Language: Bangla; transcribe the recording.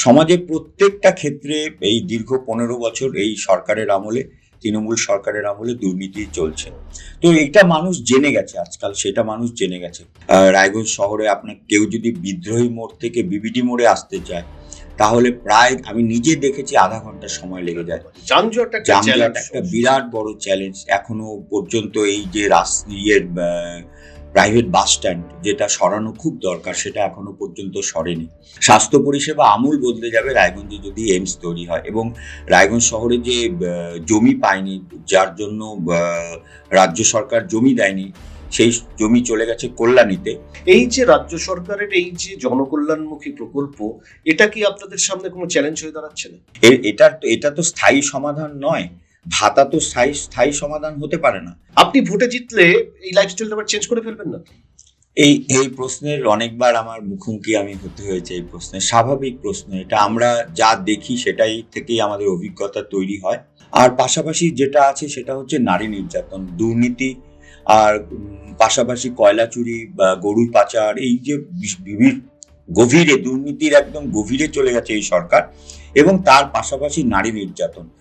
সমাজের প্রত্যেকটা ক্ষেত্রে এই দীর্ঘ 15 বছর এই সরকারের আমলে, তৃণমূল সরকারের আমলে দুর্নীতি চলছে। তো এটা মানুষ জেনে গেছে আজকাল, সেটা মানুষ জেনে গেছে। রায়গঞ্জ শহরে আপনার কেউ যদি বিদ্রোহী মোড় থেকে বিবিডি মোড়ে আসতে চায়, তাহলে প্রায় আমি নিজে দেখেছি আধা ঘন্টা সময় লেগে যায়। যানজট একটা বিরাট বড় চ্যালেঞ্জ এখনো পর্যন্ত। এই যে প্রাইভেট বাস স্ট্যান্ড যেটা সরানো খুব দরকার, সেটা এখনো পর্যন্ত সরেনি। স্বাস্থ্য পরিষেবা আমূল বদলে যাবে রায়গঞ্জে যদি এইমস তৈরি হয়। এবং রায়গঞ্জ শহরে যে জমি পায়নি, যার জন্য রাজ্য সরকার জমি দেয়নি, সেই জমি চলে গেছে কল্যাণীতে। এই যে রাজ্য সরকারের এই যে জনকল্যাণমুখী প্রকল্প, এটা কি আপনাদের সামনে কোনো চ্যালেঞ্জ হয়ে দাঁড়াচ্ছে না? এটা তো স্থায়ী সমাধান নয়। ভাতা তো স্থায়ী সমাধান হতে পারে না। আপনি ভোটে জিতলে এই লাইফস্টাইলটা আবার চেঞ্জ করে ফেলবেন না? এই প্রশ্নের অনেকবার আমার মুখোমুখি আমি হতে হয়েছে। এই প্রশ্নের স্বাভাবিক প্রশ্ন এটা। আমরা যা দেখি সেটাই থেকেই আমাদের অভিজ্ঞতা তৈরি হয়। আর পাশাপাশি যেটা আছে সেটা হচ্ছে নারী নির্যাতন, দুর্নীতি, আর পাশাপাশি কয়লা চুরি বা গরু পাচার, এই যে গভীরে দুর্নীতির একদম গভীরে চলে গেছে এই সরকার। এবং তার পাশাপাশি নারী নির্যাতন,